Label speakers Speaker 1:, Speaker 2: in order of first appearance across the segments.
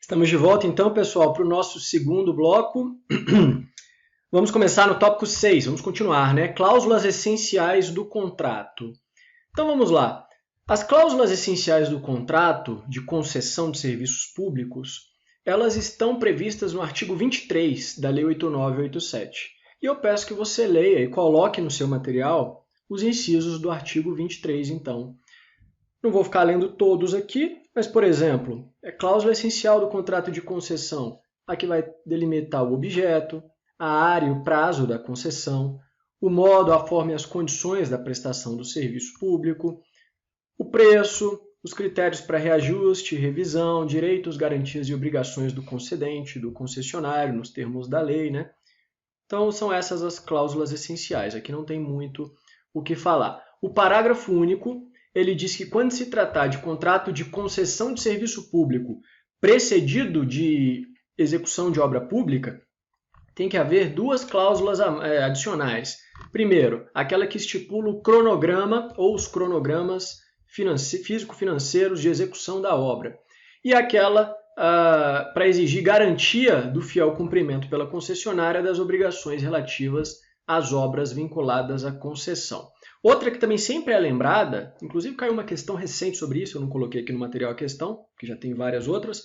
Speaker 1: Estamos de volta então, pessoal, para o nosso segundo bloco. Vamos começar no tópico 6, vamos continuar, né? Cláusulas essenciais do contrato. Então vamos lá. As cláusulas essenciais do contrato de concessão de serviços públicos, elas estão previstas no artigo 23 da Lei 8987. E eu peço que você leia e coloque no seu material os incisos do artigo 23, então. Não vou ficar lendo todos aqui, mas, por exemplo, cláusula essencial do contrato de concessão. Aqui vai delimitar o objeto, a área e o prazo da concessão, o modo, a forma e as condições da prestação do serviço público, o preço, os critérios para reajuste, revisão, direitos, garantias e obrigações do concedente, do concessionário, nos termos da lei, né? Então, são essas as cláusulas essenciais. Aqui não tem muito o que falar. O parágrafo único, ele diz que quando se tratar de contrato de concessão de serviço público precedido de execução de obra pública, tem que haver duas cláusulas adicionais. Primeiro, aquela que estipula o cronograma ou os cronogramas físico-financeiros de execução da obra. E aquela para exigir garantia do fiel cumprimento pela concessionária das obrigações relativas às obras vinculadas à concessão. Outra que também sempre é lembrada, inclusive caiu uma questão recente sobre isso, eu não coloquei aqui no material a questão, que já tem várias outras,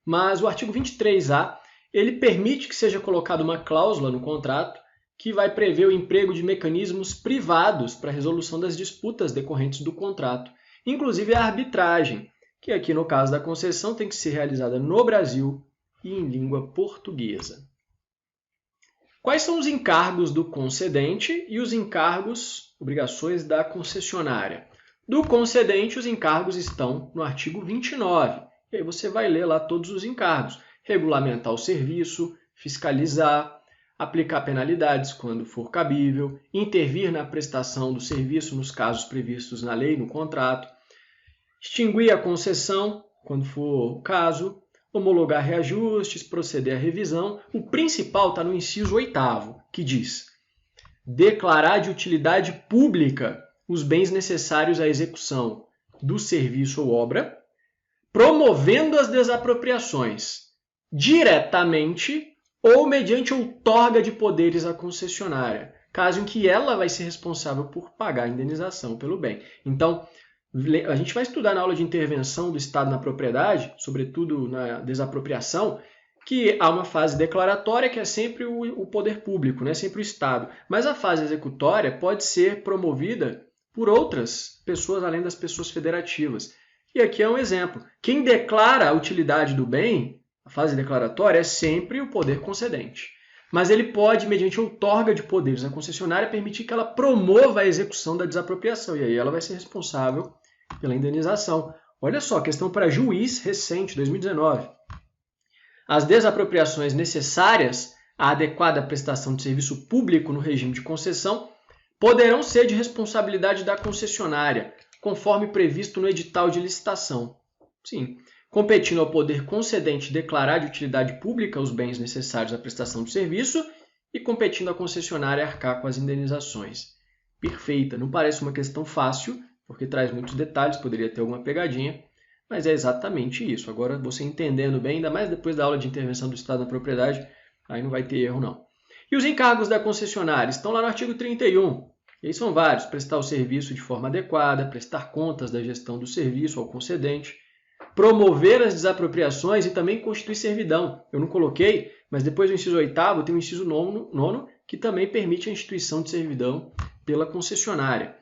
Speaker 1: mas o artigo 23A, ele permite que seja colocada uma cláusula no contrato que vai prever o emprego de mecanismos privados para a resolução das disputas decorrentes do contrato, inclusive a arbitragem, que aqui no caso da concessão tem que ser realizada no Brasil e em língua portuguesa. Quais são os encargos do concedente e os encargos, obrigações da concessionária? Do concedente, os encargos estão no artigo 29. E aí você vai ler lá todos os encargos. Regulamentar o serviço, fiscalizar, aplicar penalidades quando for cabível, intervir na prestação do serviço nos casos previstos na lei, no contrato, extinguir a concessão quando for o caso, homologar reajustes, proceder à revisão. O principal está no inciso 8º, que diz: declarar de utilidade pública os bens necessários à execução do serviço ou obra, promovendo as desapropriações diretamente ou mediante outorga de poderes à concessionária, caso em que ela vai ser responsável por pagar a indenização pelo bem. Então, a gente vai estudar na aula de intervenção do Estado na propriedade, sobretudo na desapropriação, que há uma fase declaratória que é sempre o poder público, né? Sempre o Estado. Mas a fase executória pode ser promovida por outras pessoas, além das pessoas federativas. E aqui é um exemplo. Quem declara a utilidade do bem, a fase declaratória, é sempre o poder concedente. Mas ele pode, mediante outorga de poderes à concessionária, permitir que ela promova a execução da desapropriação. E aí ela vai ser responsável pela indenização. Olha só, questão para juiz recente, 2019. As desapropriações necessárias à adequada prestação de serviço público no regime de concessão poderão ser de responsabilidade da concessionária, conforme previsto no edital de licitação. Sim, competindo ao poder concedente declarar de utilidade pública os bens necessários à prestação do serviço e competindo à concessionária arcar com as indenizações. Perfeita, não parece uma questão fácil, porque traz muitos detalhes, poderia ter alguma pegadinha, mas é exatamente isso. Agora, você entendendo bem, ainda mais depois da aula de intervenção do Estado na propriedade, aí não vai ter erro não. E os encargos da concessionária estão lá no artigo 31. E aí são vários: prestar o serviço de forma adequada, prestar contas da gestão do serviço ao concedente, promover as desapropriações e também constituir servidão. Eu não coloquei, mas depois do inciso 8º tem o inciso 9º, que também permite a instituição de servidão pela concessionária.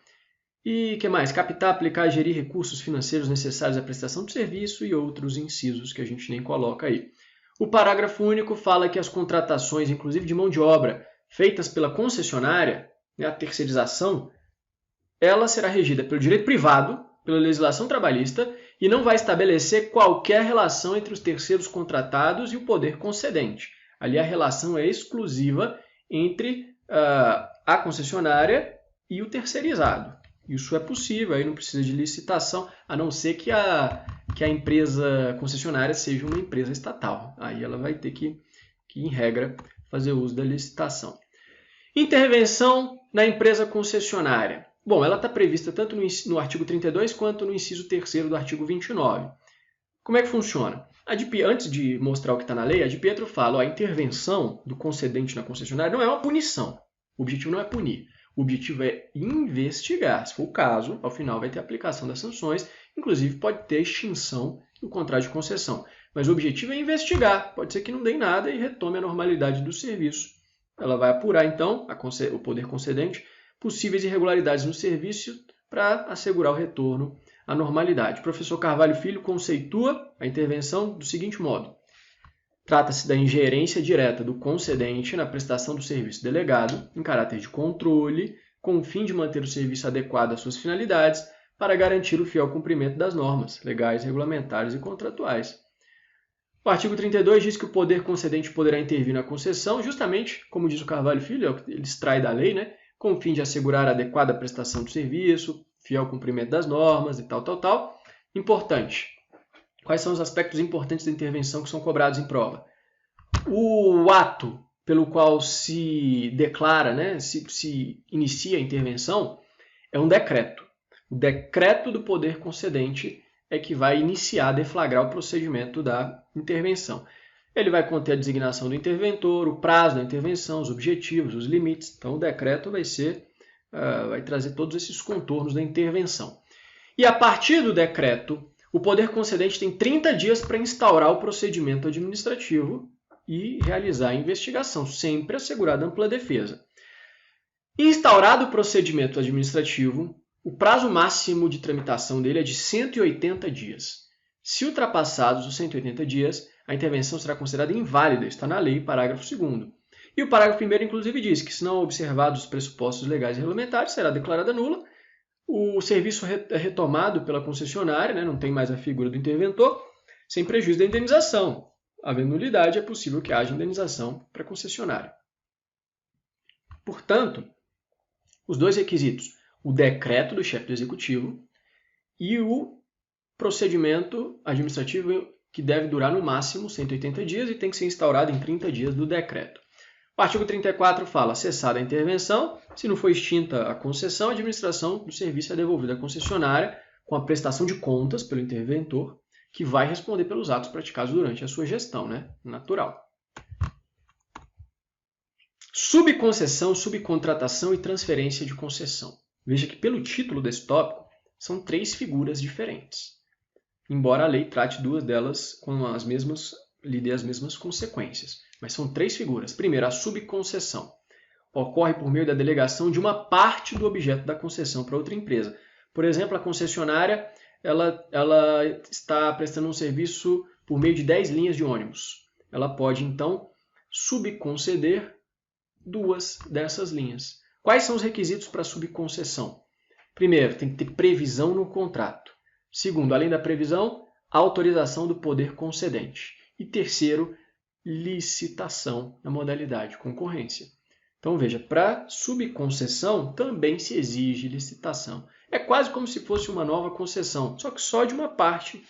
Speaker 1: E que mais? Captar, aplicar e gerir recursos financeiros necessários à prestação do serviço e outros incisos que a gente nem coloca aí. O parágrafo único fala que as contratações, inclusive de mão de obra, feitas pela concessionária, né, a terceirização, ela será regida pelo direito privado, pela legislação trabalhista, e não vai estabelecer qualquer relação entre os terceiros contratados e o poder concedente. Ali a relação é exclusiva entre a concessionária e o terceirizado. Isso é possível, aí não precisa de licitação, a não ser que a empresa concessionária seja uma empresa estatal. Aí ela vai ter que em regra, fazer uso da licitação. Intervenção na empresa concessionária. Bom, ela está prevista tanto no artigo 32 quanto no inciso 3º do artigo 29. Como é que funciona? A antes de mostrar o que está na lei, a de Pietro fala, ó, a intervenção do concedente na concessionária não é uma punição. O objetivo não é punir. O objetivo é investigar. Se for o caso, ao final vai ter aplicação das sanções, inclusive pode ter extinção do contrato de concessão. Mas o objetivo é investigar. Pode ser que não dê em nada e retome a normalidade do serviço. Ela vai apurar, então, o poder concedente, possíveis irregularidades no serviço para assegurar o retorno à normalidade. O professor Carvalho Filho conceitua a intervenção do seguinte modo. Trata-se da ingerência direta do concedente na prestação do serviço delegado, em caráter de controle, com o fim de manter o serviço adequado às suas finalidades, para garantir o fiel cumprimento das normas legais, regulamentares e contratuais. O artigo 32 diz que o poder concedente poderá intervir na concessão, justamente, como diz o Carvalho Filho, ele extrai da lei, né, com o fim de assegurar a adequada prestação do serviço, fiel cumprimento das normas e tal. Importante. Quais são os aspectos importantes da intervenção que são cobrados em prova? O ato pelo qual se declara, né, se inicia a intervenção, é um decreto. O decreto do poder concedente é que vai iniciar, deflagrar o procedimento da intervenção. Ele vai conter a designação do interventor, o prazo da intervenção, os objetivos, os limites. Então, o decreto vai trazer todos esses contornos da intervenção. E a partir do decreto, o poder concedente tem 30 dias para instaurar o procedimento administrativo e realizar a investigação, sempre assegurada ampla defesa. Instaurado o procedimento administrativo, o prazo máximo de tramitação dele é de 180 dias. Se ultrapassados os 180 dias, a intervenção será considerada inválida, está na lei, parágrafo 2º. E o parágrafo 1º, inclusive, diz que, se não observados os pressupostos legais e regulamentares, será declarada nula, o serviço é retomado pela concessionária, né, não tem mais a figura do interventor, sem prejuízo da indenização. Havendo nulidade, é possível que haja indenização para a concessionária. Portanto, os dois requisitos, o decreto do chefe do executivo e o procedimento administrativo que deve durar no máximo 180 dias e tem que ser instaurado em 30 dias do decreto. O artigo 34 fala, cessada a intervenção, se não for extinta a concessão, a administração do serviço é devolvida à concessionária com a prestação de contas pelo interventor, que vai responder pelos atos praticados durante a sua gestão, né? Natural. Subconcessão, subcontratação e transferência de concessão. Veja que pelo título desse tópico, são 3 figuras diferentes. Embora a lei trate 2 delas com lhe dê as mesmas consequências. Mas são 3 figuras. Primeiro, a subconcessão. Ocorre por meio da delegação de uma parte do objeto da concessão para outra empresa. Por exemplo, a concessionária ela está prestando um serviço por meio de 10 linhas de ônibus. Ela pode, então, subconceder 2 dessas linhas. Quais são os requisitos para subconcessão? Primeiro, tem que ter previsão no contrato. Segundo, além da previsão, autorização do poder concedente. E terceiro, licitação na modalidade concorrência. Então, veja, para subconcessão também se exige licitação. É quase como se fosse uma nova concessão, só que só de uma parte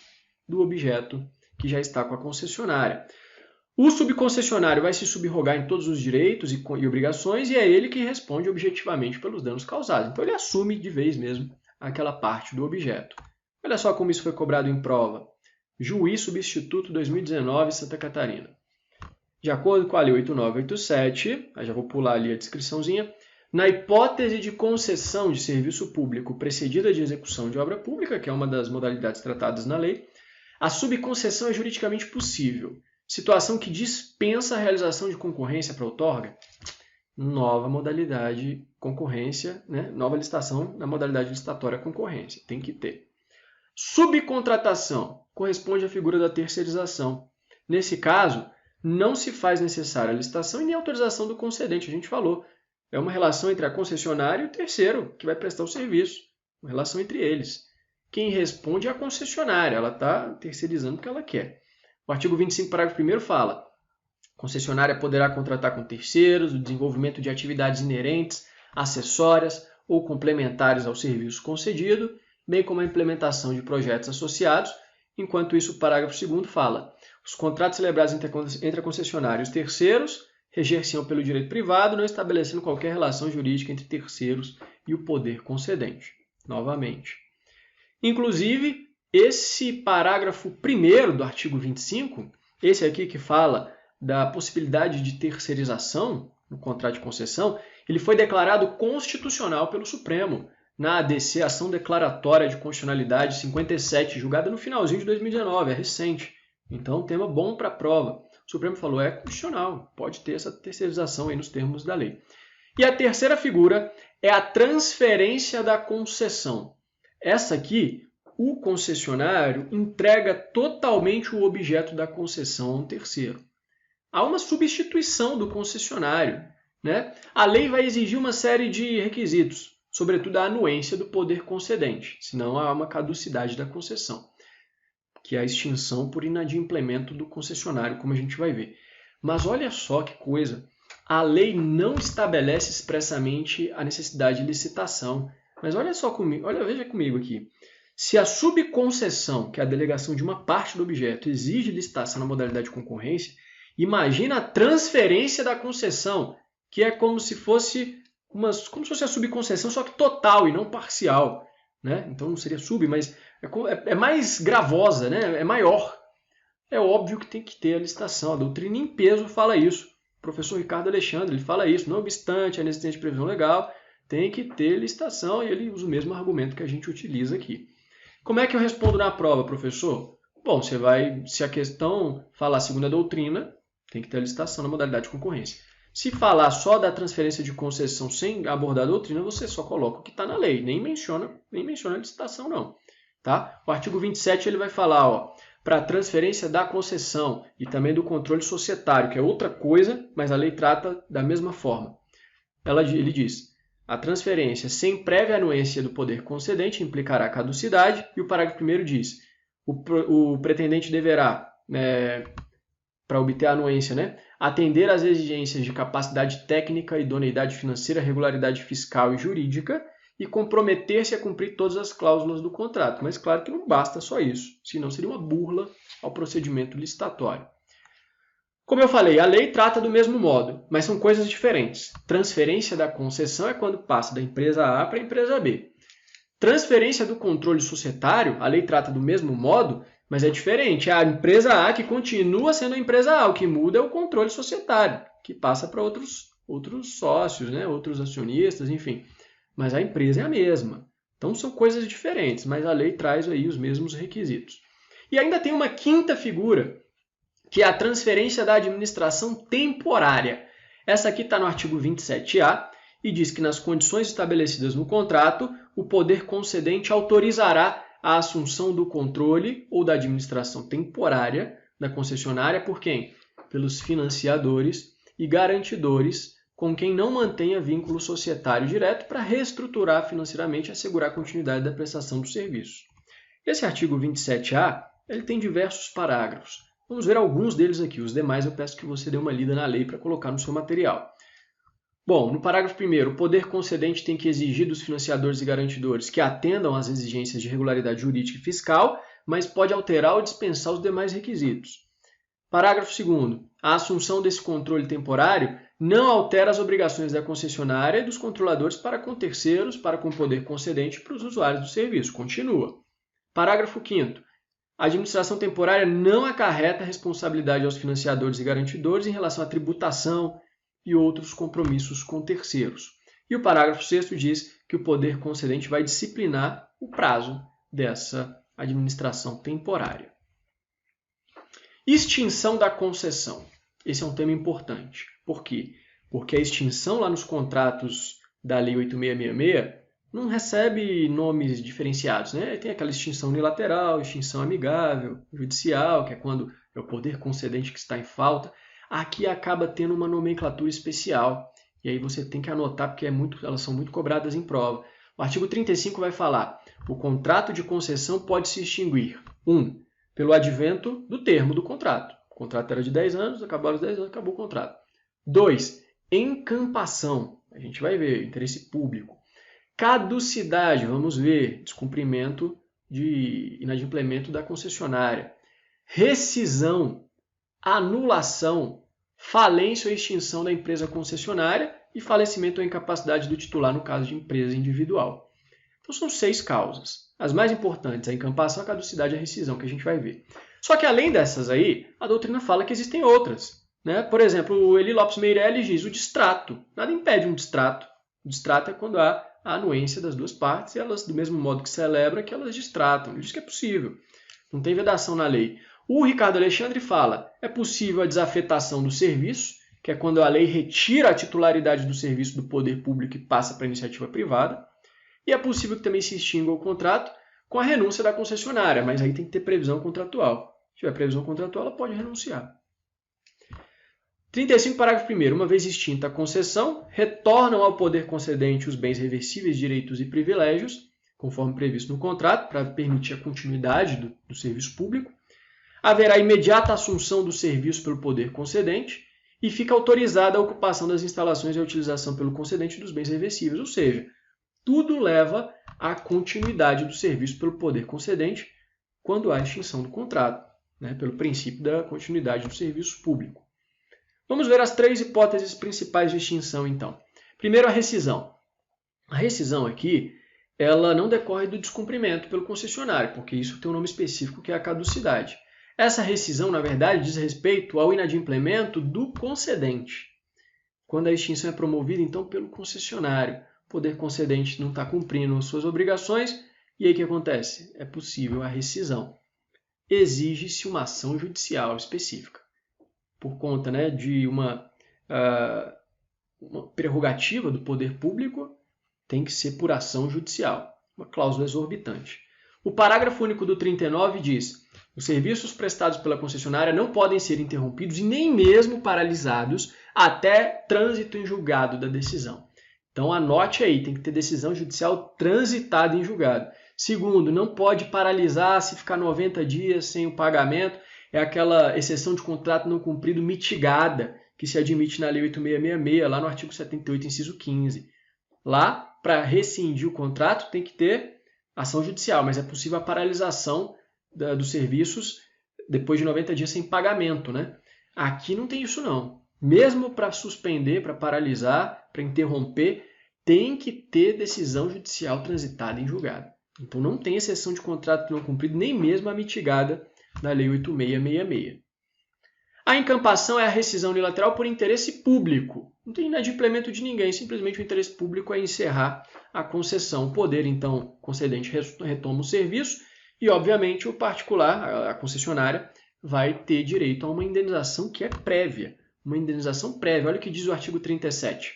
Speaker 1: do objeto que já está com a concessionária. O subconcessionário vai se subrogar em todos os direitos e obrigações e é ele que responde objetivamente pelos danos causados. Então, ele assume de vez mesmo aquela parte do objeto. Olha só como isso foi cobrado em prova. Juiz Substituto 2019, Santa Catarina. De acordo com a Lei 8987, eu já vou pular ali a descriçãozinha, na hipótese de concessão de serviço público precedida de execução de obra pública, que é uma das modalidades tratadas na lei, a subconcessão é juridicamente possível. Situação que dispensa a realização de concorrência para outorga, nova modalidade concorrência, né? Nova licitação na modalidade licitatória concorrência, tem que ter. Subcontratação corresponde à figura da terceirização. Nesse caso, não se faz necessária a licitação e nem a autorização do concedente, a gente falou. É uma relação entre a concessionária e o terceiro, que vai prestar o serviço. Uma relação entre eles. Quem responde é a concessionária, ela está terceirizando o que ela quer. O artigo 25, parágrafo 1º fala: a concessionária poderá contratar com terceiros o desenvolvimento de atividades inerentes, acessórias ou complementares ao serviço concedido, bem como a implementação de projetos associados. Enquanto isso, o parágrafo 2º fala: os contratos celebrados entre a concessionária e os terceiros reger-se-ão pelo direito privado, não estabelecendo qualquer relação jurídica entre terceiros e o poder concedente. Novamente. Inclusive, esse parágrafo 1º do artigo 25, esse aqui que fala da possibilidade de terceirização no contrato de concessão, ele foi declarado constitucional pelo Supremo na ADC, Ação Declaratória de Constitucionalidade 57, julgada no finalzinho de 2019, é recente. Então, tema bom para a prova. O Supremo falou, é constitucional, pode ter essa terceirização aí nos termos da lei. E a terceira figura é a transferência da concessão. Essa aqui, o concessionário entrega totalmente o objeto da concessão a um terceiro. Há uma substituição do concessionário, né? A lei vai exigir uma série de requisitos, sobretudo a anuência do poder concedente, senão há uma caducidade da concessão, que é a extinção por inadimplemento do concessionário, como a gente vai ver. Mas olha só que coisa, a lei não estabelece expressamente a necessidade de licitação. Mas olha só comigo, veja comigo aqui. Se a subconcessão, que é a delegação de uma parte do objeto, exige licitação na modalidade de concorrência, imagina a transferência da concessão, que é como se fosse a subconcessão, só que total e não parcial, né? Então não seria sub, mas é mais gravosa, né? É maior. É óbvio que tem que ter a licitação. A doutrina em peso fala isso. O professor Ricardo Alexandre ele fala isso. Não obstante a inexistência de previsão legal, tem que ter licitação, e ele usa o mesmo argumento que a gente utiliza aqui. Como é que eu respondo na prova, professor? Bom, se a questão falar segundo a doutrina, tem que ter a licitação na modalidade de concorrência. Se falar só da transferência de concessão sem abordar a doutrina, você só coloca o que está na lei, nem menciona a licitação, não. Tá? O artigo 27 ele vai falar, para a transferência da concessão e também do controle societário, que é outra coisa, mas a lei trata da mesma forma. Ele diz, a transferência sem prévia anuência do poder concedente implicará caducidade, e o parágrafo 1º diz, o pretendente deverá, para obter a anuência, né, atender às exigências de capacidade técnica, idoneidade financeira, regularidade fiscal e jurídica e comprometer-se a cumprir todas as cláusulas do contrato. Mas claro que não basta só isso, senão seria uma burla ao procedimento licitatório. Como eu falei, a lei trata do mesmo modo, mas são coisas diferentes. Transferência da concessão é quando passa da empresa A para a empresa B. Transferência do controle societário, a lei trata do mesmo modo, mas é diferente. É a empresa A que continua sendo a empresa A, o que muda é o controle societário, que passa para outros sócios, né? Outros acionistas, enfim. Mas a empresa é a mesma. Então são coisas diferentes, mas a lei traz aí os mesmos requisitos. E ainda tem uma quinta figura, que é a transferência da administração temporária. Essa aqui está no artigo 27A e diz que nas condições estabelecidas no contrato, o poder concedente autorizará a assunção do controle ou da administração temporária da concessionária por quem? Pelos financiadores e garantidores com quem não mantenha vínculo societário direto para reestruturar financeiramente e assegurar a continuidade da prestação do serviço. Esse artigo 27A ele tem diversos parágrafos. Vamos ver alguns deles aqui. Os demais eu peço que você dê uma lida na lei para colocar no seu material. Bom, no parágrafo 1º, o poder concedente tem que exigir dos financiadores e garantidores que atendam às exigências de regularidade jurídica e fiscal, mas pode alterar ou dispensar os demais requisitos. Parágrafo 2º, a assunção desse controle temporário não altera as obrigações da concessionária e dos controladores para com terceiros, para com o poder concedente e para os usuários do serviço. Continua. Parágrafo 5º, a administração temporária não acarreta responsabilidade aos financiadores e garantidores em relação à tributação e outros compromissos com terceiros. E o parágrafo 6º diz que o poder concedente vai disciplinar o prazo dessa administração temporária. Extinção da concessão. Esse é um tema importante. Por quê? Porque a extinção lá nos contratos da Lei 8666 não recebe nomes diferenciados, né? Tem aquela extinção unilateral, extinção amigável, judicial, que é quando é o poder concedente que está em falta. Aqui acaba tendo uma nomenclatura especial, e aí você tem que anotar porque elas são muito cobradas em prova. O artigo 35 vai falar, o contrato de concessão pode se extinguir, 1. Pelo advento do termo do contrato. O contrato era de 10 anos, acabaram os 10 anos, acabou o contrato. 2. Encampação, a gente vai ver, interesse público. Caducidade, vamos ver, descumprimento de inadimplemento da concessionária. Rescisão, anulação, falência ou extinção da empresa concessionária e falecimento ou incapacidade do titular no caso de empresa individual. Então são 6 causas. As mais importantes, a encampação, a caducidade e a rescisão, que a gente vai ver. Só que além dessas aí, a doutrina fala que existem outras, né? Por exemplo, o Eli Lopes Meirelles diz o distrato. Nada impede um distrato. O distrato é quando há a anuência das duas partes e elas, do mesmo modo que celebra, que elas distratam. Ele diz que é possível. Não tem vedação na lei. O Ricardo Alexandre fala, é possível a desafetação do serviço, que é quando a lei retira a titularidade do serviço do poder público e passa para a iniciativa privada. E é possível que também se extinga o contrato com a renúncia da concessionária, mas aí tem que ter previsão contratual. Se tiver previsão contratual, ela pode renunciar. 35, parágrafo 1º. Uma vez extinta a concessão, retornam ao poder concedente os bens reversíveis, direitos e privilégios, conforme previsto no contrato, para permitir a continuidade do serviço público. Haverá imediata assunção do serviço pelo poder concedente e fica autorizada a ocupação das instalações e a utilização pelo concedente dos bens reversíveis, ou seja, tudo leva à continuidade do serviço pelo poder concedente quando há extinção do contrato, né, pelo princípio da continuidade do serviço público. Vamos ver as 3 hipóteses principais de extinção, então. Primeiro, a rescisão. A rescisão aqui, ela não decorre do descumprimento pelo concessionário, porque isso tem um nome específico que é a caducidade. Essa rescisão, na verdade, diz respeito ao inadimplemento do concedente. Quando a extinção é promovida, então, pelo concessionário, o poder concedente não está cumprindo suas obrigações, e aí o que acontece? É possível a rescisão. Exige-se uma ação judicial específica, por conta, né, de uma prerrogativa do poder público, tem que ser por ação judicial, uma cláusula exorbitante. O parágrafo único do 39 diz: os serviços prestados pela concessionária não podem ser interrompidos e nem mesmo paralisados até trânsito em julgado da decisão. Então anote aí, tem que ter decisão judicial transitada em julgado. Segundo, não pode paralisar se ficar 90 dias sem o pagamento. É aquela exceção de contrato não cumprido mitigada que se admite na Lei 8666, lá no artigo 78, inciso 15. Lá, para rescindir o contrato, tem que ter ação judicial, mas é possível a paralisação dos serviços depois de 90 dias sem pagamento, né? Aqui não tem isso não. Mesmo para suspender, para paralisar, para interromper, tem que ter decisão judicial transitada em julgado. Então não tem exceção de contrato não cumprido, nem mesmo a mitigada da Lei 8666. A encampação é a rescisão unilateral por interesse público. Não tem inadimplemento de ninguém, simplesmente o interesse público é encerrar a concessão. O poder, então, concedente retoma o serviço e, obviamente, o particular, a concessionária, vai ter direito a uma indenização que é prévia. Uma indenização prévia. Olha o que diz o artigo 37.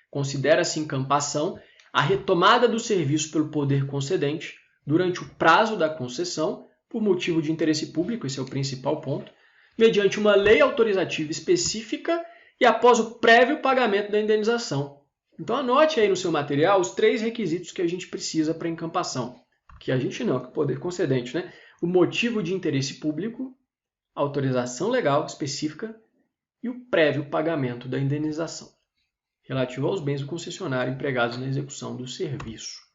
Speaker 1: Considera-se encampação a retomada do serviço pelo poder concedente durante o prazo da concessão, por motivo de interesse público, esse é o principal ponto, mediante uma lei autorizativa específica e após o prévio pagamento da indenização. Então anote aí no seu material os 3 requisitos que a gente precisa para encampação. Que a gente não, que o poder concedente, né? O motivo de interesse público, a autorização legal específica e o prévio pagamento da indenização, relativo aos bens do concessionário empregados na execução do serviço.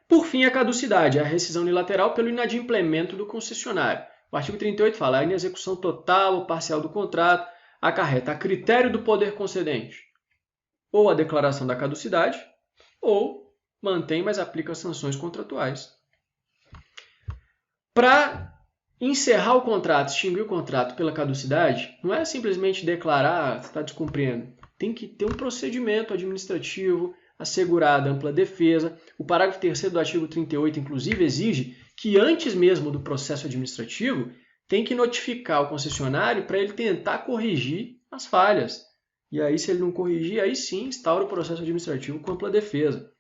Speaker 1: Por fim, a caducidade, a rescisão unilateral pelo inadimplemento do concessionário. O artigo 38 fala: a inexecução total ou parcial do contrato acarreta a critério do poder concedente ou a declaração da caducidade, ou mantém, mas aplica sanções contratuais. Para encerrar o contrato, extinguir o contrato pela caducidade, não é simplesmente declarar você está descumprindo. Tem que ter um procedimento administrativo, assegurada ampla defesa. O parágrafo 3º do artigo 38, inclusive, exige que antes mesmo do processo administrativo, tem que notificar o concessionário para ele tentar corrigir as falhas. E aí, se ele não corrigir, aí sim instaura o processo administrativo com ampla defesa.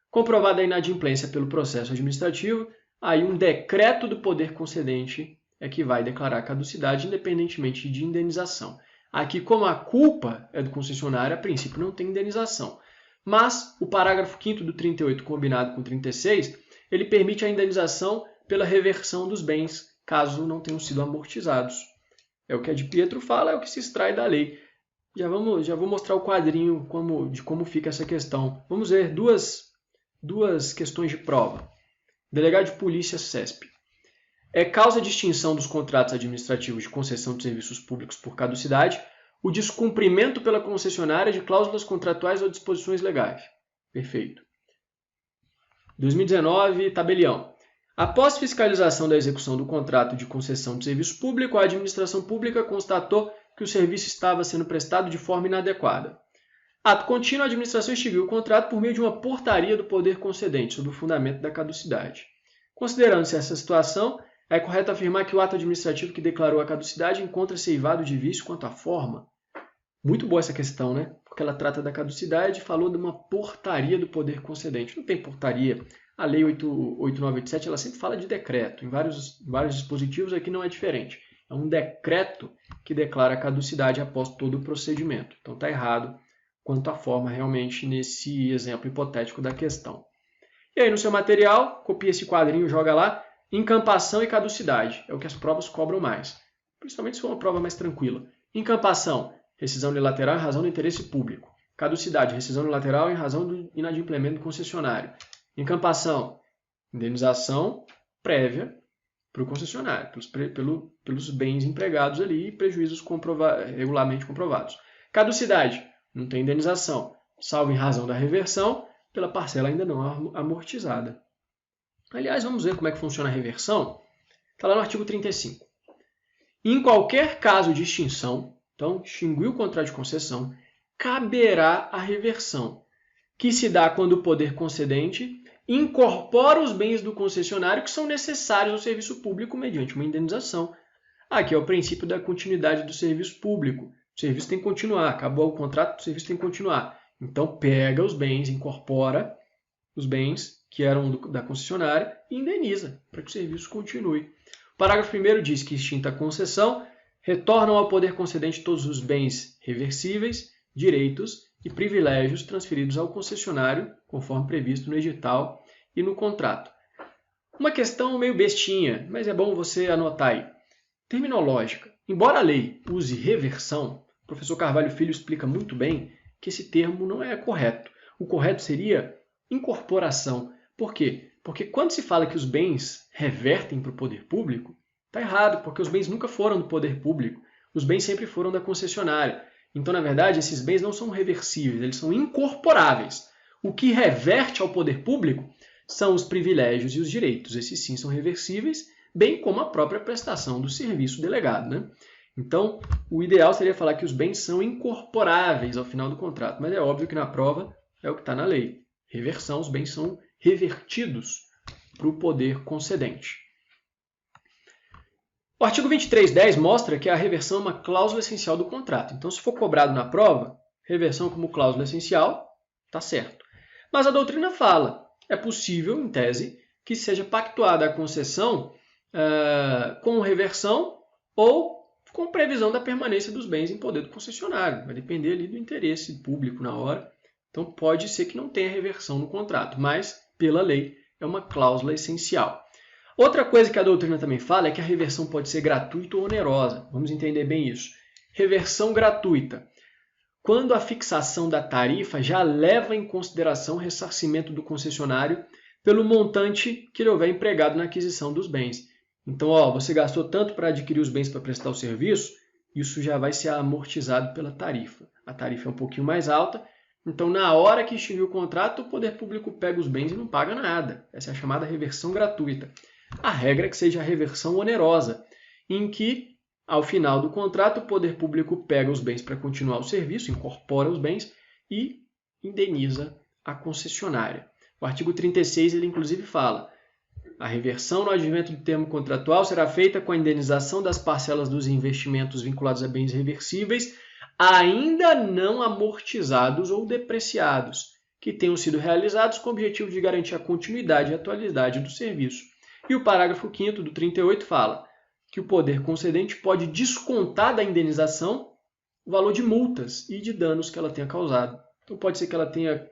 Speaker 1: Comprovada a inadimplência pelo processo administrativo, aí um decreto do poder concedente é que vai declarar a caducidade, independentemente de indenização. Aqui, como a culpa é do concessionário, a princípio não tem indenização. Mas o parágrafo 5º do 38, combinado com o 36, ele permite a indenização pela reversão dos bens, caso não tenham sido amortizados. É o que a de Pietro fala, é o que se extrai da lei. Já vou mostrar o quadrinho de como fica essa questão. Vamos ver duas questões de prova. Delegado de Polícia CESP. É causa de extinção dos contratos administrativos de concessão de serviços públicos por caducidade o descumprimento pela concessionária de cláusulas contratuais ou disposições legais. Perfeito. 2019, tabelião. Após fiscalização da execução do contrato de concessão de serviço público, a administração pública constatou que o serviço estava sendo prestado de forma inadequada. Ato contínuo, a administração extinguiu o contrato por meio de uma portaria do poder concedente, sob o fundamento da caducidade. Considerando-se essa situação, é correto afirmar que o ato administrativo que declarou a caducidade encontra-se eivado de vício quanto à forma. Muito boa essa questão, né? Porque ela trata da caducidade e falou de uma portaria do poder concedente. Não tem portaria. A Lei 8987 ela sempre fala de decreto. Em vários dispositivos aqui não é diferente. É um decreto que declara a caducidade após todo o procedimento. Então está errado quanto à forma realmente nesse exemplo hipotético da questão. E aí no seu material, copia esse quadrinho, joga lá, encampação e caducidade. É o que as provas cobram mais. Principalmente se for uma prova mais tranquila. Encampação, rescisão unilateral em razão do interesse público. Caducidade, rescisão unilateral em razão do inadimplemento do concessionário. Encampação, indenização prévia para o concessionário, pelos bens empregados ali e prejuízos regularmente comprovados. Caducidade, não tem indenização, salvo em razão da reversão pela parcela ainda não amortizada. Aliás, vamos ver como é que funciona a reversão. Está lá no artigo 35. Em qualquer caso de extinção, então, extinguiu o contrato de concessão, caberá a reversão, que se dá quando o poder concedente incorpora os bens do concessionário que são necessários ao serviço público mediante uma indenização. Aqui é o princípio da continuidade do serviço público. O serviço tem que continuar, acabou o contrato, o serviço tem que continuar. Então, pega os bens, incorpora os bens que eram da concessionária e indeniza para que o serviço continue. O parágrafo 1º diz que, extinta a concessão, retornam ao poder concedente todos os bens reversíveis, direitos e privilégios transferidos ao concessionário, conforme previsto no edital e no contrato. Uma questão meio bestinha, mas é bom você anotar aí. Terminológica. Embora a lei use reversão, o professor Carvalho Filho explica muito bem que esse termo não é correto. O correto seria incorporação. Por quê? Porque quando se fala que os bens revertem para o poder público, está errado, porque os bens nunca foram do poder público. Os bens sempre foram da concessionária. Então, na verdade, esses bens não são reversíveis, eles são incorporáveis. O que reverte ao poder público são os privilégios e os direitos. Esses sim são reversíveis, bem como a própria prestação do serviço delegado, né? Então, o ideal seria falar que os bens são incorporáveis ao final do contrato, mas é óbvio que na prova é o que está na lei. Reversão, os bens são revertidos para o poder concedente. O artigo 2310 mostra que a reversão é uma cláusula essencial do contrato. Então, se for cobrado na prova, reversão como cláusula essencial, está certo. Mas a doutrina fala, é possível, em tese, que seja pactuada a concessão com reversão ou com previsão da permanência dos bens em poder do concessionário. Vai depender ali do interesse público na hora. Então, pode ser que não tenha reversão no contrato, mas, pela lei, é uma cláusula essencial. Outra coisa que a doutrina também fala é que a reversão pode ser gratuita ou onerosa. Vamos entender bem isso. Reversão gratuita. Quando a fixação da tarifa já leva em consideração o ressarcimento do concessionário pelo montante que ele houver empregado na aquisição dos bens. Então, você gastou tanto para adquirir os bens para prestar o serviço, isso já vai ser amortizado pela tarifa. A tarifa é um pouquinho mais alta, então na hora que extinguir o contrato, o poder público pega os bens e não paga nada. Essa é a chamada reversão gratuita. A regra é que seja a reversão onerosa, em que, ao final do contrato, o poder público pega os bens para continuar o serviço, incorpora os bens e indeniza a concessionária. O artigo 36, ele inclusive fala: a reversão no advento do termo contratual será feita com a indenização das parcelas dos investimentos vinculados a bens reversíveis ainda não amortizados ou depreciados, que tenham sido realizados com o objetivo de garantir a continuidade e atualidade do serviço. E o parágrafo 5º do 38 fala que o poder concedente pode descontar da indenização o valor de multas e de danos que ela tenha causado. Então pode ser que ela tenha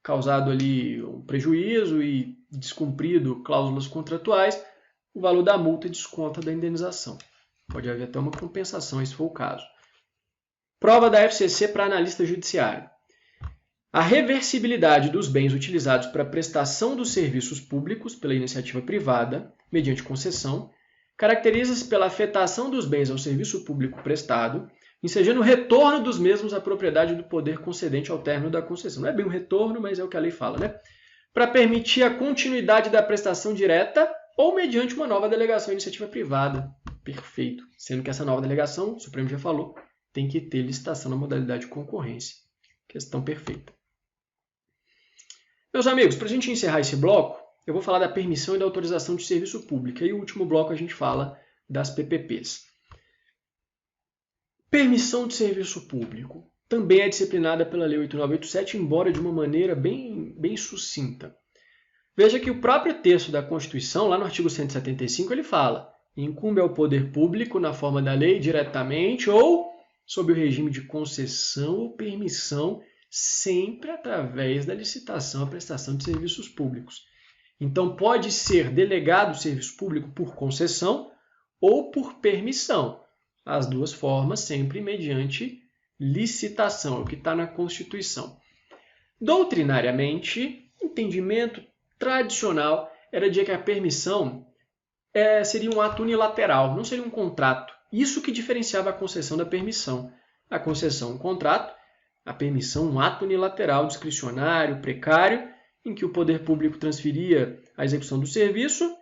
Speaker 1: causado ali um prejuízo e descumprido cláusulas contratuais, o valor da multa desconta da indenização. Pode haver até uma compensação, se for o caso. Prova da FCC para analista judiciário. A reversibilidade dos bens utilizados para a prestação dos serviços públicos pela iniciativa privada, mediante concessão, caracteriza-se pela afetação dos bens ao serviço público prestado, ensejando o retorno dos mesmos à propriedade do poder concedente ao término da concessão. Não é bem um retorno, mas é o que a lei fala, né? para permitir a continuidade da prestação direta ou mediante uma nova delegação de iniciativa privada. Perfeito. Sendo que essa nova delegação, o Supremo já falou, tem que ter licitação na modalidade de concorrência. Questão perfeita. Meus amigos, para a gente encerrar esse bloco, eu vou falar da permissão e da autorização de serviço público. E o último bloco a gente fala das PPPs. Permissão de serviço público também é disciplinada pela Lei 8987, embora de uma maneira bem sucinta. Veja que o próprio texto da Constituição, lá no artigo 175, ele fala: incumbe ao poder público, na forma da lei, diretamente ou sob o regime de concessão ou permissão, sempre através da licitação à prestação de serviços públicos. Então, pode ser delegado o serviço público por concessão ou por permissão. As duas formas, sempre mediante licitação, é o que está na Constituição. Doutrinariamente, entendimento tradicional era de que a permissão seria um ato unilateral, não seria um contrato. Isso que diferenciava a concessão da permissão. A concessão, um contrato; a permissão, um ato unilateral, discricionário, precário, em que o poder público transferia a execução do serviço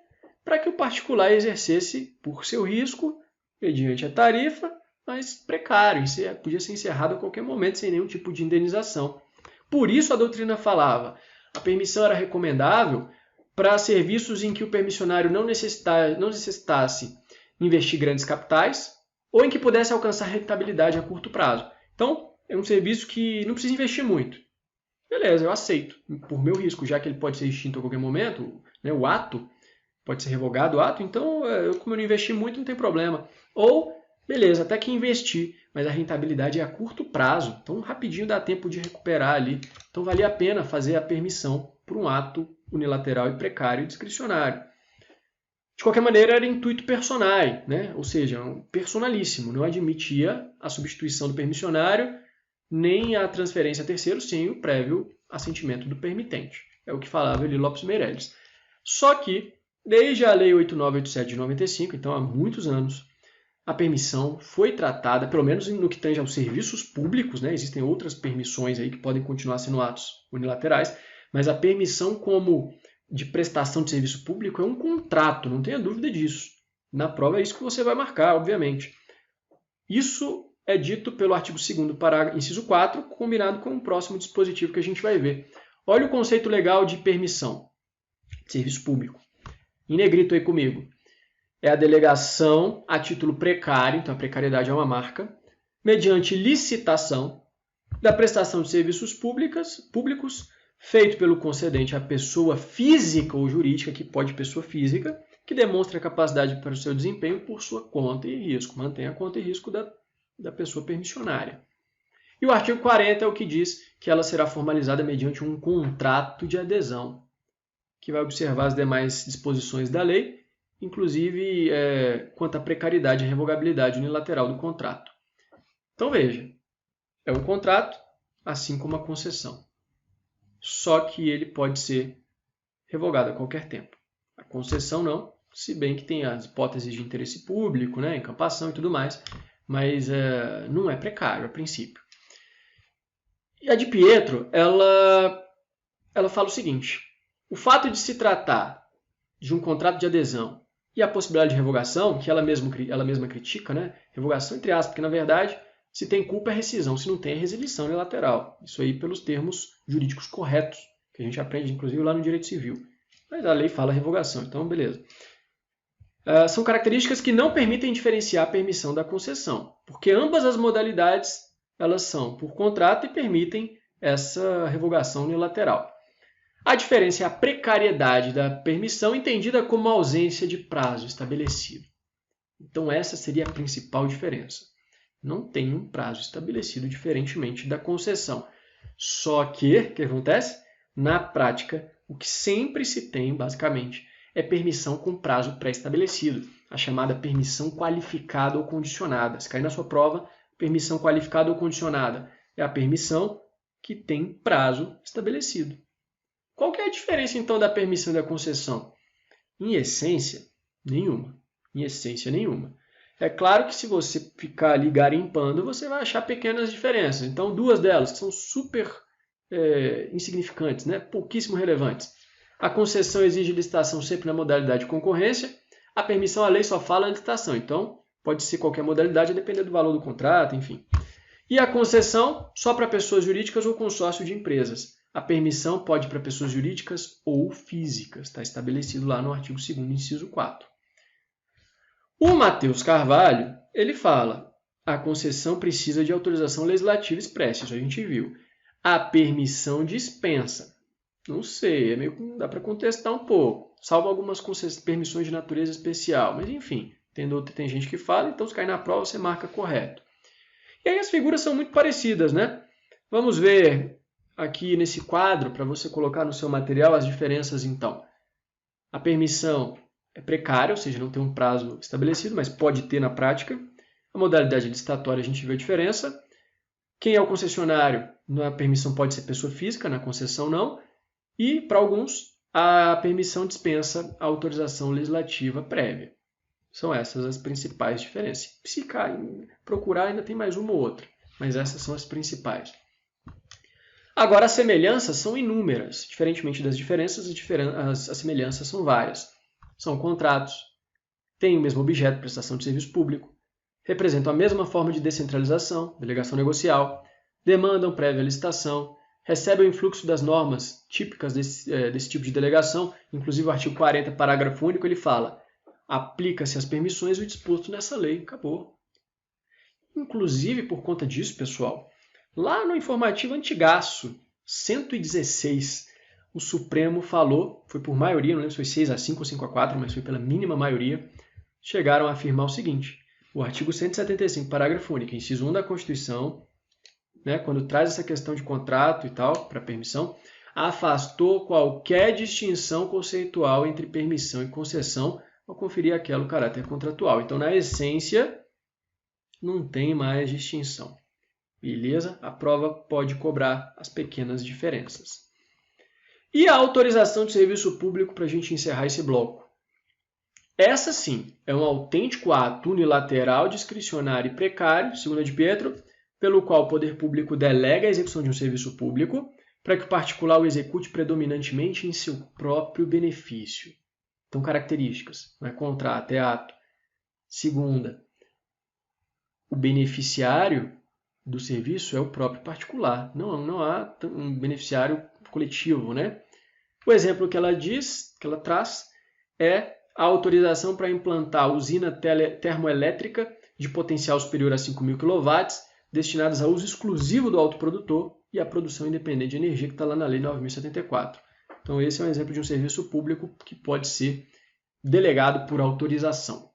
Speaker 1: para que o particular exercesse por seu risco, mediante a tarifa, mas precário, podia ser encerrado a qualquer momento sem nenhum tipo de indenização. Por isso a doutrina falava: a permissão era recomendável para serviços em que o permissionário não necessitasse investir grandes capitais ou em que pudesse alcançar rentabilidade a curto prazo. Então, é um serviço que não precisa investir muito. Beleza, eu aceito, por meu risco, já que ele pode ser extinto a qualquer momento, né, o ato pode ser revogado, o ato, então, como eu não investi muito, não tem problema. Ou, beleza, até que investi, mas a rentabilidade é a curto prazo, então rapidinho dá tempo de recuperar ali. Então, valia a pena fazer a permissão por um ato unilateral e precário e discricionário. De qualquer maneira, era intuito personae, né? Ou seja, personalíssimo, não admitia a substituição do permissionário nem a transferência a terceiro sem o prévio assentimento do permitente. É o que falava Eli Lopes Meireles. Só que, desde a Lei 8987 de 95, então há muitos anos, a permissão foi tratada, pelo menos no que tange aos serviços públicos, né? Existem outras permissões aí que podem continuar sendo atos unilaterais, mas a permissão como de prestação de serviço público é um contrato, não tenha dúvida disso. Na prova é isso que você vai marcar, obviamente. Isso é dito pelo artigo 2º, parágrafo, inciso 4, combinado com o próximo dispositivo que a gente vai ver. Olha o conceito legal de permissão de serviço público. Em negrito aí comigo. É a delegação a título precário, então a precariedade é uma marca, mediante licitação da prestação de serviços públicos feito pelo concedente à pessoa física ou jurídica, que pode pessoa física, que demonstra a capacidade para o seu desempenho por sua conta e risco. Mantém a conta e risco da pessoa permissionária. E o artigo 40 é o que diz que ela será formalizada mediante um contrato de adesão, que vai observar as demais disposições da lei, inclusive quanto à precariedade e revogabilidade unilateral do contrato. Então veja, é um contrato, assim como a concessão. Só que ele pode ser revogado a qualquer tempo. A concessão não, se bem que tem as hipóteses de interesse público, né, encampação e tudo mais, mas não é precário a princípio. E a de Pietro, ela fala o seguinte: o fato de se tratar de um contrato de adesão e a possibilidade de revogação, que ela mesma critica, né, revogação entre aspas, porque na verdade se tem culpa é rescisão, se não tem é resilição unilateral. Isso aí pelos termos jurídicos corretos, que a gente aprende inclusive lá no direito civil. Mas a lei fala revogação, então beleza. São características que não permitem diferenciar a permissão da concessão, porque ambas as modalidades elas são por contrato e permitem essa revogação unilateral. A diferença é a precariedade da permissão, entendida como a ausência de prazo estabelecido. Então essa seria a principal diferença. Não tem um prazo estabelecido, diferentemente da concessão. Só que, o que acontece? Na prática, o que sempre se tem, basicamente, é permissão com prazo pré-estabelecido, a chamada permissão qualificada ou condicionada. Se cair na sua prova, permissão qualificada ou condicionada é a permissão que tem prazo estabelecido. Qual que é a diferença, então, da permissão e da concessão? Em essência, nenhuma. Em essência, nenhuma. É claro que se você ficar ali garimpando, você vai achar pequenas diferenças. Então, duas delas que são super insignificantes, né? Pouquíssimo relevantes. A concessão exige licitação sempre na modalidade de concorrência. A permissão, a lei só fala licitação, então pode ser qualquer modalidade, a depender do valor do contrato, enfim. E a concessão só para pessoas jurídicas ou consórcio de empresas. A permissão pode ir para pessoas jurídicas ou físicas, está estabelecido lá no artigo 2º, inciso 4. O Matheus Carvalho, ele fala, a concessão precisa de autorização legislativa expressa, isso a gente viu. A permissão dispensa. Não sei, dá para contestar um pouco, salvo algumas permissões de natureza especial, mas enfim, tem gente que fala, então se cair na prova você marca correto. E aí as figuras são muito parecidas, né? Vamos ver aqui nesse quadro, para você colocar no seu material, as diferenças então. A permissão é precária, ou seja, não tem um prazo estabelecido, mas pode ter na prática. A modalidade licitatória a gente vê a diferença. Quem é o concessionário? Na permissão pode ser pessoa física, na concessão não. E, para alguns, a permissão dispensa a autorização legislativa prévia. São essas as principais diferenças. Se procurar, ainda tem mais uma ou outra, mas essas são as principais. Agora, as semelhanças são inúmeras. Diferentemente das diferenças, as semelhanças são várias. São contratos, têm o mesmo objeto, prestação de serviço público, representam a mesma forma de descentralização, delegação negocial, demandam prévia licitação, recebem o influxo das normas típicas desse tipo de delegação, inclusive o artigo 40, parágrafo único, ele fala: aplica-se às permissões o disposto nessa lei. Acabou. Inclusive, por conta disso, pessoal, lá no informativo antigaço, 116, o Supremo falou, foi por maioria, não lembro se foi 6-5 ou 5-4, mas foi pela mínima maioria, chegaram a afirmar o seguinte: o artigo 175, parágrafo único, inciso 1 da Constituição, né, quando traz essa questão de contrato e tal, para permissão, afastou qualquer distinção conceitual entre permissão e concessão ao conferir aquele caráter contratual. Então, na essência, não tem mais distinção. Beleza? A prova pode cobrar as pequenas diferenças. E a autorização de serviço público para a gente encerrar esse bloco? Essa sim é um autêntico ato unilateral, discricionário e precário, segundo a de Pietro, pelo qual o poder público delega a execução de um serviço público para que o particular o execute predominantemente em seu próprio benefício. Então, características, não é contrato, é ato. Segunda, o beneficiário do serviço é o próprio particular. Não há um beneficiário coletivo, né? O exemplo que ela traz, é a autorização para implantar a usina termoelétrica de potencial superior a 5.000 kW, destinadas a uso exclusivo do autoprodutor e à produção independente de energia, que está lá na Lei 9.074. Então, esse é um exemplo de um serviço público que pode ser delegado por autorização.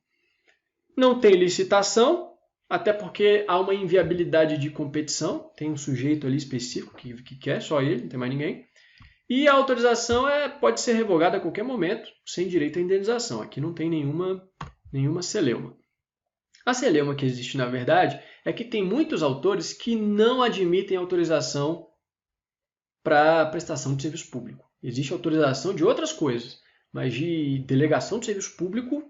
Speaker 1: Não tem licitação, até porque há uma inviabilidade de competição, tem um sujeito ali específico que quer, só ele, não tem mais ninguém. E a autorização pode ser revogada a qualquer momento, sem direito à indenização. Aqui não tem nenhuma celeuma. A celeuma que existe, na verdade, é que tem muitos autores que não admitem autorização para prestação de serviço público. Existe autorização de outras coisas, mas de delegação de serviço público,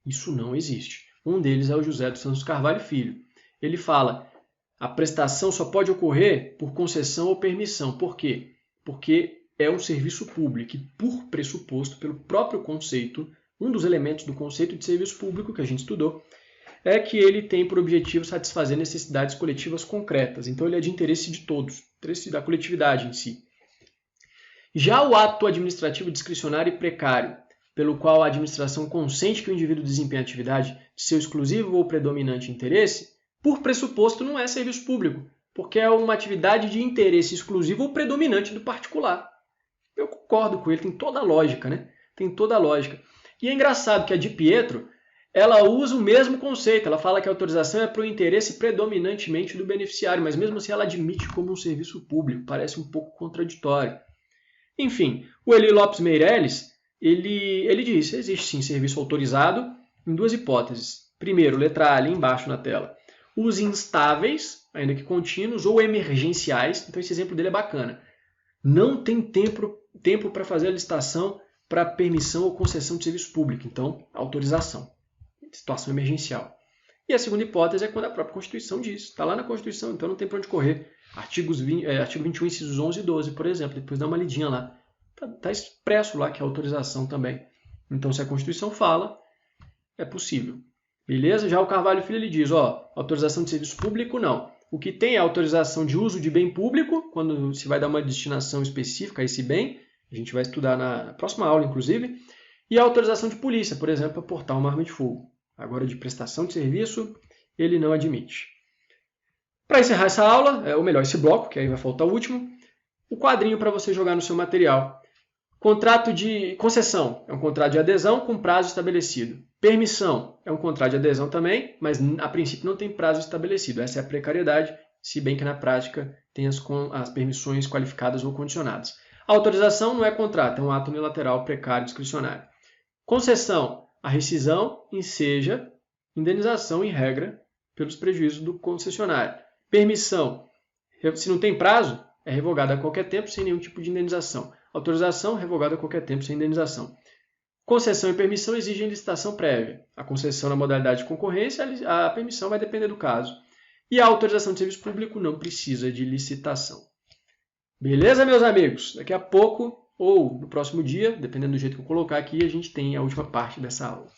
Speaker 1: isso não existe. Um deles é o José dos Santos Carvalho Filho. Ele fala: a prestação só pode ocorrer por concessão ou permissão. Por quê? Porque é um serviço público e, por pressuposto, pelo próprio conceito, um dos elementos do conceito de serviço público que a gente estudou, é que ele tem por objetivo satisfazer necessidades coletivas concretas. Então, ele é de interesse de todos, interesse da coletividade em si. Já o ato administrativo discricionário e precário, pelo qual a administração consente que o indivíduo desempenhe a atividade de seu exclusivo ou predominante interesse, por pressuposto não é serviço público, porque é uma atividade de interesse exclusivo ou predominante do particular. Eu concordo com ele, tem toda a lógica, né? Tem toda a lógica. E é engraçado que a de Pietro, ela usa o mesmo conceito, ela fala que a autorização é para o interesse predominantemente do beneficiário, mas mesmo assim ela admite como um serviço público, parece um pouco contraditório. Enfim, o Eli Lopes Meirelles, ele diz: existe sim serviço autorizado em duas hipóteses. Primeiro, letra A ali embaixo na tela, os instáveis, ainda que contínuos, ou emergenciais. Então esse exemplo dele é bacana. Não tem tempo para fazer a licitação para permissão ou concessão de serviço público, então autorização. Situação emergencial. E a segunda hipótese é quando a própria Constituição diz. Está lá na Constituição, então não tem para onde correr. Artigo 21, incisos 11 e 12, por exemplo. Depois dá uma lidinha lá Está expresso lá que é autorização também. Então, se a Constituição fala, é possível. Beleza? Já o Carvalho Filho ele diz, autorização de serviço público, não. O que tem é autorização de uso de bem público, quando se vai dar uma destinação específica a esse bem, a gente vai estudar na próxima aula, inclusive, e a autorização de polícia, por exemplo, para portar uma arma de fogo. Agora, de prestação de serviço, ele não admite. Para encerrar essa aula, ou melhor, esse bloco, que aí vai faltar o último, o quadrinho para você jogar no seu material. Contrato de concessão é um contrato de adesão com prazo estabelecido. Permissão é um contrato de adesão também, mas a princípio não tem prazo estabelecido. Essa é a precariedade, se bem que na prática tem as permissões qualificadas ou condicionadas. A autorização não é contrato, é um ato unilateral, precário, discricionário. Concessão, a rescisão enseja indenização em regra pelos prejuízos do concessionário. Permissão, se não tem prazo, é revogada a qualquer tempo sem nenhum tipo de indenização. Autorização, revogada a qualquer tempo sem indenização. Concessão e permissão exigem licitação prévia. A concessão na modalidade de concorrência, a permissão vai depender do caso. E a autorização de serviço público não precisa de licitação. Beleza, meus amigos? Daqui a pouco, ou no próximo dia, dependendo do jeito que eu colocar aqui, a gente tem a última parte dessa aula.